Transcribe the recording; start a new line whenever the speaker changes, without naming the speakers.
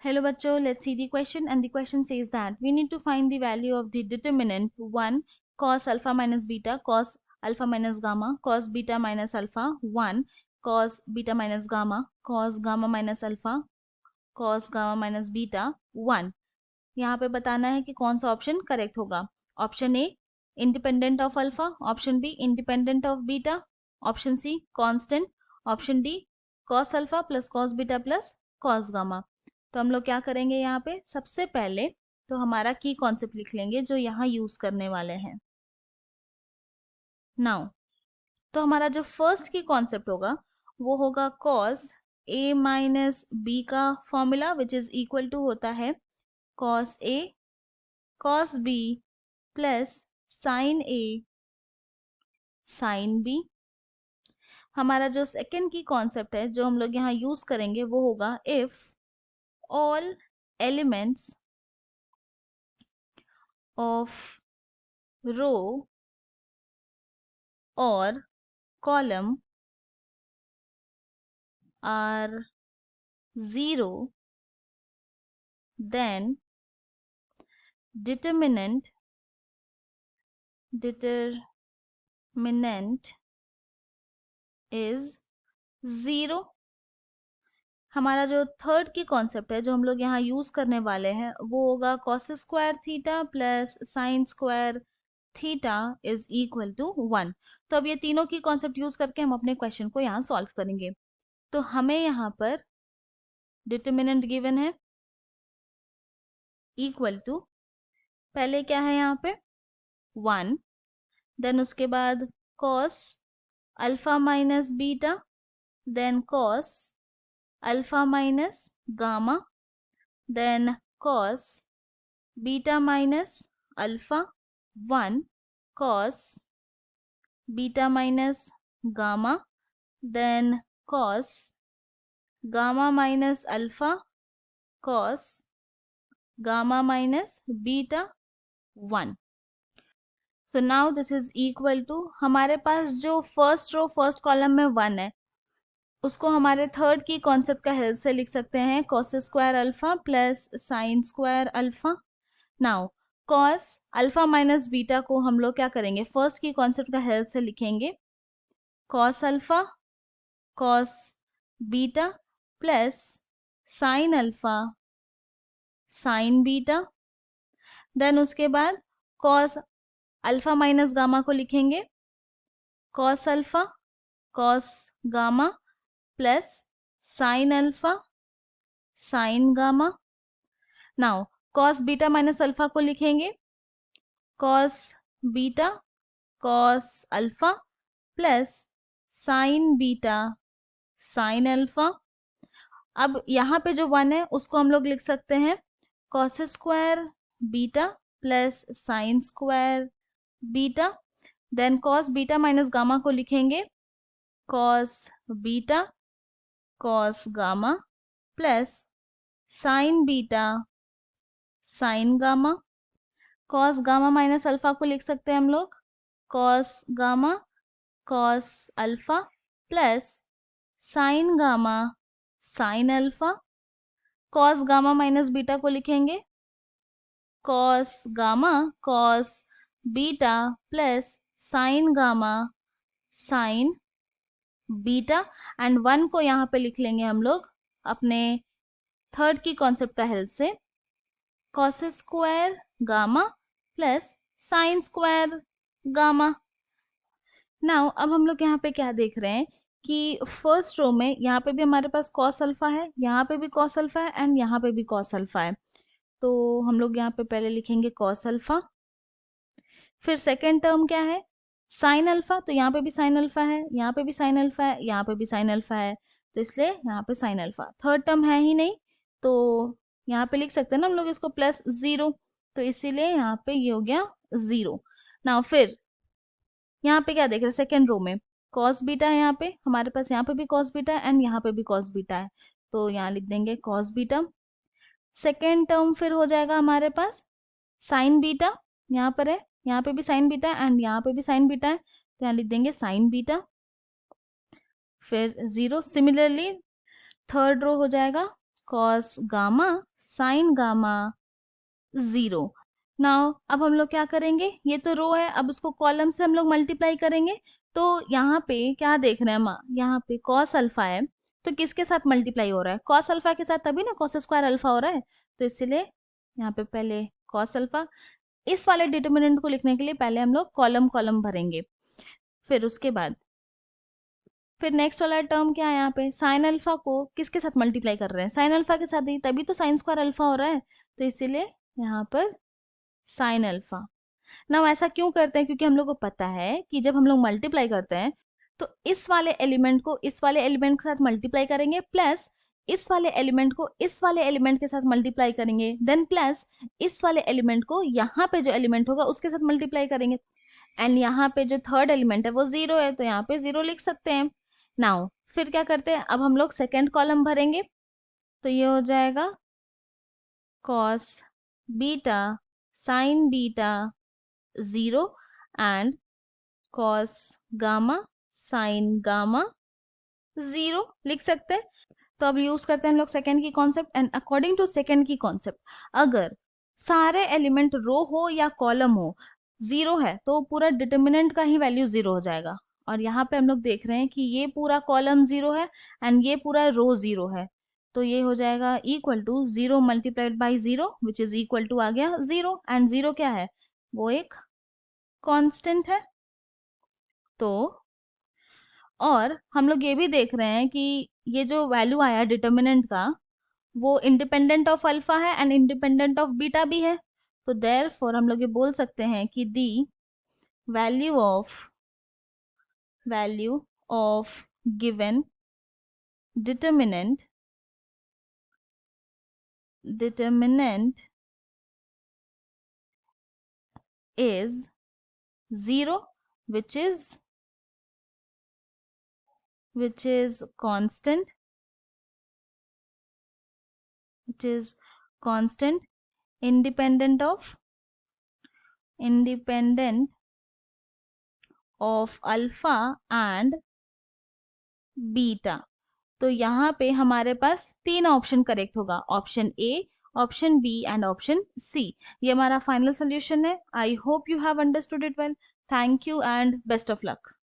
Hello bachcho, let's see the question, and the question says that we need to find the value of the determinant 1 cos alpha minus beta cos alpha minus gamma cos beta minus alpha 1 cos beta minus gamma cos gamma minus alpha cos gamma minus beta 1। यहाँ पे बताना है कि कौन सा option correct होगा। Option A independent of alpha, option B independent of beta, option C constant, option D cos alpha plus cos beta plus cos gamma. तो हम लोग क्या करेंगे, यहाँ पे सबसे पहले तो हमारा की कॉन्सेप्ट लिख लेंगे जो यहाँ यूज करने वाले हैं नाउ। तो हमारा जो फर्स्ट की कॉन्सेप्ट होगा वो होगा cos a माइनस बी का formula which is equal to होता है cos a cos b plus sin a sin b। हमारा जो सेकेंड की कॉन्सेप्ट है जो हम लोग यहाँ यूज करेंगे वो होगा if all elements of row or column are 0, then determinant is 0। हमारा जो थर्ड की कॉन्सेप्ट है जो हम लोग यहाँ यूज करने वाले हैं वो होगा cos square theta plus sine square theta is equal to 1। तो अब ये तीनों की कॉन्सेप्ट यूज करके हम अपने क्वेश्चन को यहाँ सॉल्व करेंगे। तो हमें यहाँ पर डिटर्मिनेंट गिवन है इक्वल टू, पहले क्या है यहाँ पे 1, देन उसके बाद cos alpha minus beta, then cos alpha minus gamma, then cos beta minus alpha 1 cos beta minus gamma, then cos gamma minus alpha cos gamma minus beta 1। So now this is equal to, हमारे पास जो first row first column में 1 है उसको हमारे third की concept का help से लिख सकते हैं cos square alpha plus sine square alpha. Now cos alpha minus beta को हम लोग क्या करेंगे, फर्स्ट की कॉन्सेप्ट का हेल्प से लिखेंगे cos alpha cos beta plus sine alpha sine beta, then उसके बाद cos अल्फा माइनस गामा को लिखेंगे cos alpha cos gamma plus sine alpha sine gamma. Now cos beta minus alpha को लिखेंगे cos beta cos alpha plus sine beta sine alpha. अब यहाँ पे जो 1 है उसको हम लोग लिख सकते हैं cos square beta plus sine square beta, then cos beta minus gamma को लिखेंगे cos beta cos gamma plus sine beta sine gamma. cos gamma minus alpha को लिख सकते हैं हम लोग cos gamma cos alpha plus sine gamma sine alpha. cos gamma minus beta को लिखेंगे cos gamma cos beta plus sine gamma sine beta, and 1 को यहाँ पे लिख लेंगे हम लोग अपने थर्ड की कॉन्सेप्ट का हेल्प से cos square gamma plus sine square gamma. Now अब हम लोग यहाँ पे क्या देख रहे हैं कि फर्स्ट रो में यहाँ पे भी हमारे पास cos अल्फा है, यहाँ पे भी cos अल्फा है एंड यहाँ पे भी cos अल्फा है। तो हम लोग यहाँ पे पहले लिखेंगे cos अल्फा, फिर सेकेंड टर्म क्या है साइन अल्फा, तो यहाँ पे भी साइन अल्फा है, यहाँ पे भी साइन अल्फा है, यहाँ पे भी साइन अल्फा है, तो इसलिए यहाँ पे साइन अल्फा। थर्ड टर्म है ही नहीं तो यहाँ पे लिख सकते हैं ना हम लोग इसको प्लस 0, तो इसीलिए यहाँ पे ये हो गया 0। नाउ फिर यहाँ पे क्या देख रहे हैं, सेकेंड रो में cos बीटा है, यहाँ पे हमारे पास यहाँ पे भी cos बीटा है एंड यहाँ पे भी cos बीटा है, तो यहाँ लिख देंगे cos बीटा। सेकेंड टर्म फिर हो जाएगा हमारे पास साइन बीटा, यहाँ पर है, यहाँ पे भी साइन बीटा एंड यहाँ पे भी साइन बीटा है, तो यहाँ लिख देंगे साइन बीटा फिर 0। सिमिलरली थर्ड रो हो जाएगा cos gamma sign gamma 0। Now अब हम लोग क्या करेंगे, ये तो रो है, अब उसको कॉलम से हम लोग मल्टीप्लाई करेंगे। तो यहाँ पे क्या देख रहे हैं हम, यहाँ पे कॉस अल्फा है, तो किसके साथ मल्टीप्लाई हो रहा है, कॉस अल्फा के साथ, तभी ना कॉस स्क्वायर अल्फा हो रहा है। तो इसलिए यहाँ पे पहले कॉस अल्फा, इस वाले डिटर्मिनेंट को लिखने के लिए पहले हम लोग कॉलम कॉलम भरेंगे। फिर उसके बाद फिर नेक्स्ट वाला टर्म क्या है, यहाँ पे साइन अल्फा को किसके साथ मल्टीप्लाई कर रहे हैं, साइन अल्फा के साथ ही, तभी तो साइन स्क्वायर अल्फा हो रहा है। तो इसीलिए यहाँ पर साइन अल्फा। ना ऐसा क्यों करते हैं, क्योंकि हम लोग को पता है कि जब हम लोग मल्टीप्लाई करते हैं तो इस वाले एलिमेंट को इस वाले एलिमेंट के साथ मल्टीप्लाई करेंगे, प्लस इस वाले एलिमेंट को इस वाले एलिमेंट के साथ मल्टीप्लाई करेंगे, देन प्लस इस वाले एलिमेंट को यहाँ पे जो एलिमेंट होगा उसके साथ मल्टीप्लाई करेंगे। एंड यहाँ पे जो थर्ड एलिमेंट है वो 0 है, तो यहाँ पे 0 लिख सकते हैं। नाउ फिर क्या करते हैं, अब हम लोग सेकेंड कॉलम भरेंगे। तो ये हो जाएगा cos beta sine beta 0 and cos gamma sign gamma 0 लिख सकते हैं। तो अब यूज करते हैं हम लोग सेकेंड की concept, and according to second की कॉन्सेप्ट, अगर सारे एलिमेंट रो हो या कॉलम हो 0 है तो पूरा डिटर्मिनेंट का ही वैल्यू 0 हो जाएगा। और यहाँ पे हम लोग देख रहे हैं कि ये पूरा कॉलम 0 है एंड ये पूरा रो 0 है। तो ये हो जाएगा equal to 0 multiplied by 0 which is equal to आ गया 0, एंड 0 क्या है, वो एक कांस्टेंट है। तो और हम लोग ये भी देख रहे हैं कि ये जो वैल्यू आया डिटर्मिनेंट का वो इंडिपेंडेंट ऑफ अल्फा है एंड इंडिपेंडेंट ऑफ बीटा भी है। तो देयरफॉर हम लोग ये बोल सकते हैं कि the value of given determinant is 0 which is constant, independent of alpha and beta. तो यहाँ पे हमारे पास 3 ऑप्शन करेक्ट होगा, option A, option B and option C. ये हमारा फाइनल सोल्यूशन है। I hope you have understood it well. Thank you and best of luck.